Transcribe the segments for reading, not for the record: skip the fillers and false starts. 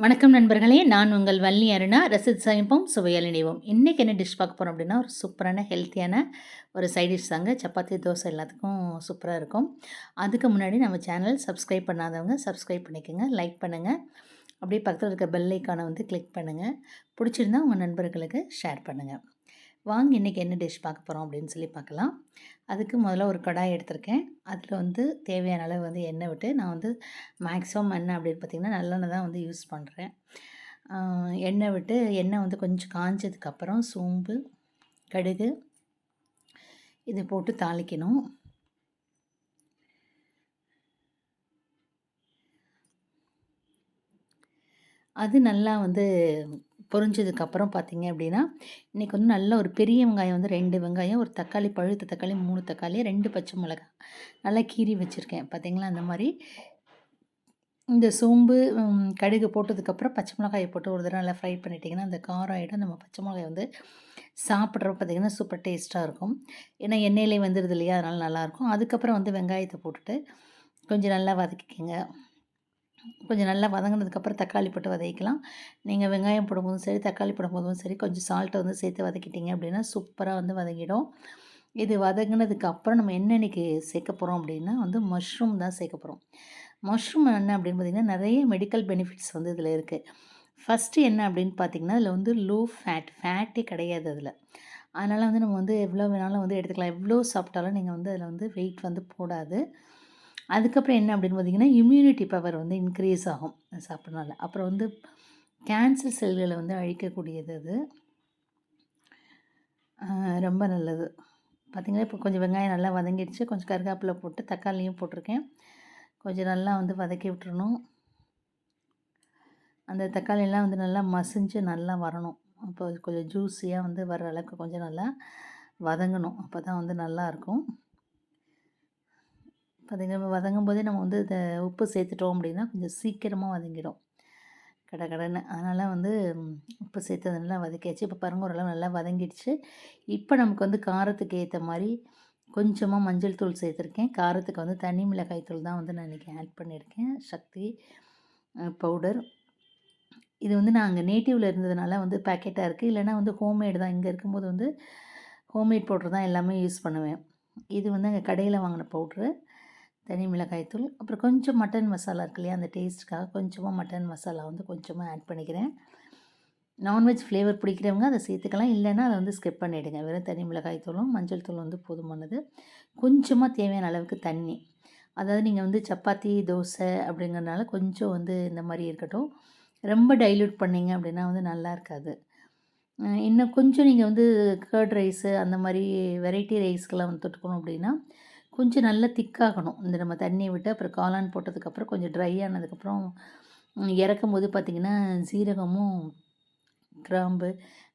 வணக்கம் நண்பர்களே! நான் உங்கள் வள்ளி அருணா. ரசித்து சமைப்போம், சுவையால் இணைவோம். இன்றைக்கி என்ன டிஷ் பார்க்க போகிறோம் அப்படின்னா, ஒரு சூப்பரான ஹெல்த்தியான ஒரு சைட் டிஷ் தாங்க. சப்பாத்தி, தோசை எல்லாத்துக்கும் சூப்பராக இருக்கும். அதுக்கு முன்னாடி நம்ம சேனல் சப்ஸ்கிரைப் பண்ணாதவங்க சப்ஸ்கிரைப் பண்ணிக்கோங்க, லைக் பண்ணுங்கள். அப்படியே பக்கத்தில் இருக்க பெல் ஐக்கானை வந்து கிளிக் பண்ணுங்கள். பிடிச்சிருந்தா உங்கள் நண்பர்களுக்கு ஷேர் பண்ணுங்கள். வாங்க இன்றைக்கி என்ன டிஷ் பார்க்க போகிறோம் அப்படின்னு சொல்லி பார்க்கலாம். அதுக்கு முதல்ல ஒரு கடாய் எடுத்திருக்கேன். அதில் வந்து தேவையான அளவு வந்து எண்ணெய் விட்டு, நான் வந்து மேக்ஸிமம் எண்ணெய் அப்படின்னு பார்த்திங்கன்னா நல்லெண்ணெய் தான் வந்து யூஸ் பண்ணுறேன். எண்ணெய் விட்டு எண்ணெய் வந்து கொஞ்சம் காஞ்சதுக்கப்புறம் சோம்பு, கடுகு இதை போட்டு தாளிக்கணும். அது நல்லா வந்து பொரிஞ்சதுக்கப்புறம் பார்த்திங்க அப்படின்னா, இன்றைக்கி வந்து நல்ல ஒரு பெரிய வெங்காயம் வந்து 2 வெங்காயம், ஒரு தக்காளி, பழுத்த தக்காளி 3 தக்காளி, 2 பச்சை மிளகாய் நல்லா கீறி வச்சுருக்கேன். பார்த்திங்களா அந்த மாதிரி இந்த சோம்பு, கடுகு போட்டதுக்கப்புறம் பச்சை மிளகாயை போட்டு ஒரு தடவை நல்லா ஃப்ரை பண்ணிட்டிங்கன்னா அந்த காரம் ஆகிடும். நம்ம பச்சை மிளகாய் வந்து சாப்பிட்றப்ப பார்த்திங்கன்னா சூப்பர் டேஸ்ட்டாக இருக்கும். ஏன்னா எண்ணெயிலே வந்துடுது இல்லையா, அதனால் நல்லாயிருக்கும். அதுக்கப்புறம் வந்து வெங்காயத்தை போட்டுட்டு கொஞ்சம் நல்லா வதக்கிக்கங்க. கொஞ்சம் நல்லா வதங்கினதுக்கப்புறம் தக்காளி போட்டு வதக்கிக்கலாம். நீங்கள் வெங்காயம் போடும்போதும் சரி, தக்காளி போடும்போதும் சரி, கொஞ்சம் சால்ட்டை வந்து சேர்த்து வதக்கிட்டிங்க அப்படின்னா சூப்பராக வந்து வதங்கிடும். இது வதங்கினதுக்கப்புறம் நம்ம என்ன இன்றைக்கி சேர்க்க போகிறோம் அப்படின்னா வந்து மஷ்ரூம் தான் சேர்க்க போகிறோம். மஷ்ரூம் என்ன அப்படின்னு பார்த்திங்கன்னா, நிறைய மெடிக்கல் பெனிஃபிட்ஸ் வந்து இதில் இருக்குது. ஃபஸ்ட்டு என்ன அப்படின்னு பார்த்திங்கன்னா, அதில் வந்து லோ ஃபேட்டே கிடையாது அதில். அதனால் வந்து நம்ம வந்து எவ்வளோ வேணாலும் வந்து எடுத்துக்கலாம். எவ்வளோ சாப்பிட்டாலும் நீங்கள் வந்து அதில் வந்து வெயிட் வந்து போடாது. அதுக்கப்புறம் என்ன அப்படின்னு பார்த்திங்கன்னா, இம்யூனிட்டி பவர் வந்து இன்க்ரீஸ் ஆகும் சாப்பிட்றனால. அப்புறம் வந்து கேன்சர் செல்களை வந்து அழிக்கக்கூடியது அது. ரொம்ப நல்லது. பார்த்திங்கன்னா, இப்போ கொஞ்சம் வெங்காயம் நல்லா வதங்கிடுச்சு. கொஞ்சம் கருவேப்பிலை போட்டு தக்காளியும் போட்டிருக்கேன். கொஞ்சம் நல்லா வந்து வதக்கி விட்டுறணும். அந்த தக்காளியெல்லாம் வந்து நல்லா மசிஞ்சு நல்லா வரணும். அப்போ கொஞ்சம் ஜூஸியாக வந்து வர அளவுக்கு கொஞ்சம் நல்லா வதங்கணும். அப்போ தான் வந்து நல்லாயிருக்கும். பார்த்திங்கன்னா, வதங்கும்போதே நம்ம வந்து இதை உப்பு சேர்த்துட்டோம் அப்படின்னா கொஞ்சம் சீக்கிரமாக வதங்கிடும் கடகடன்னு. அதனால் வந்து உப்பு சேர்த்து நல்லா வதக்கியாச்சு. இப்போ பாருங்கள் ஓரளவு நல்லா வதங்கிடுச்சு. இப்போ நமக்கு வந்து காரத்துக்கு ஏற்ற மாதிரி கொஞ்சமாக மஞ்சள் தூள் சேர்த்துருக்கேன். காரத்துக்கு வந்து தனி மிளகாய் தூள் தான் வந்து நான் இன்றைக்கி ஆட் பண்ணியிருக்கேன். சக்தி பவுடர். இது வந்து நான் அங்கே நேட்டிவில் இருந்ததுனால வந்து பேக்கெட்டாக இருக்குது. இல்லைனா வந்து ஹோம்மேடு தான். இங்கே இருக்கும்போது வந்து ஹோம்மேட் பவுட்ரு தான் எல்லாமே யூஸ் பண்ணுவேன். இது வந்து அங்கே கடையில் வாங்கின பவுட்ரு. தனி மிளகாய்த்தூள், அப்புறம் கொஞ்சம் மட்டன் மசாலா இருக்கு இல்லையா, அந்த டேஸ்ட்டுக்காக கொஞ்சமாக மட்டன் மசாலா வந்து கொஞ்சமாக ஆட் பண்ணிக்கிறேன். நான்வெஜ் ஃப்ளேவர் பிடிக்கிறவங்க அதை சேர்த்துக்கலாம். இல்லைன்னா அதை வந்து ஸ்கிப் பண்ணிவிடுங்க. வெறும் தனி மிளகாய்த்தூளும் மஞ்சள் தூள் வந்து போதுமானது. கொஞ்சமாக தேவையான அளவுக்கு தண்ணி. அதாவது நீங்கள் வந்து சப்பாத்தி, தோசை அப்படிங்கிறனால கொஞ்சம் வந்து இந்த மாதிரி இருக்கட்டும். ரொம்ப டைல்யூட் பண்ணிங்க அப்படின்னா வந்து நல்லா இருக்காது. இன்னும் கொஞ்சம் நீங்கள் வந்து கர்ட் ரைஸு அந்த மாதிரி வெரைட்டி ரைஸ்க்கெலாம் வந்து தொட்டுக்கணும் அப்படின்னா கொஞ்சம் நல்லா திக்காகணும். இந்த நம்ம தண்ணியை விட்டு அப்புறம் காளான் போட்டதுக்கப்புறம் கொஞ்சம் ட்ரை ஆனதுக்கப்புறம் இறக்கும்போது பார்த்திங்கன்னா சீரகமும், கிராம்பு,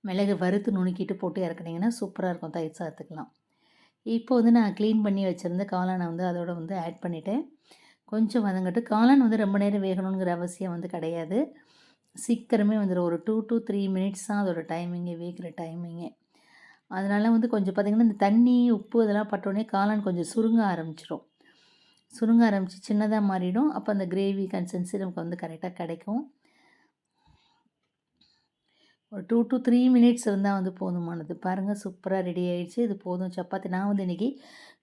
மிளகு வறுத்து நுணுக்கிட்டு போட்டு இறக்குனீங்கன்னா சூப்பராக இருக்கும் தயிர் சாதத்துக்கலாம். இப்போ வந்து நான் க்ளீன் பண்ணி வச்சுருந்த காளானை வந்து அதோட வந்து ஆட் பண்ணிவிட்டேன். கொஞ்சம் வதங்கட்டும். காளான் வந்து ரொம்ப நேரம் வேகணுங்கிற அவசியம் வந்து கிடையாது. சீக்கிரமே வந்துடும். ஒரு 2 to 3 மினிட்ஸ் தான் அதோட டைமிங்கே, வேகிற டைமிங்கே. அதனால வந்து கொஞ்சம் பார்த்திங்கன்னா, இந்த தண்ணி, உப்பு இதெல்லாம் பட்டோடனே காளான் கொஞ்சம் சுருங்க ஆரம்பிச்சிடும். சுருங்க ஆரம்பித்து சின்னதாக மாறிடும். அப்போ அந்த கிரேவி கன்சிஸ்டன்சி நமக்கு வந்து கரெக்டாக கிடைக்கும். ஒரு 2 to 3 மினிட்ஸ் இருந்தால் வந்து போதுமானது. பாருங்கள் சூப்பராக ரெடி ஆகிடுச்சு. இது போதும் சப்பாத்தி. நான் வந்து இன்றைக்கி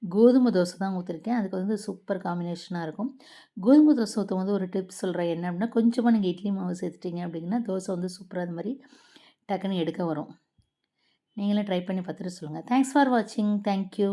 கோதுமை தோசை தான் ஊற்றிருக்கேன். அதுக்கு வந்து சூப்பர் காம்பினேஷனாக இருக்கும். கோதுமை தோசை ஊற்றும் போது ஒரு டிப்ஸ் சொல்கிறேன். என்ன அப்படின்னா, கொஞ்சமாக நீங்கள் இட்லி மாவு சேர்த்துட்டிங்க அப்படின்னா தோசை வந்து சூப்பராக அது மாதிரி டக்குன்னு எடுக்க வரும். நீங்களே ட்ரை பண்ணி பார்த்துட்டு சொல்லுங்கள். தேங்க்ஸ் ஃபார் வாட்சிங். Thank you.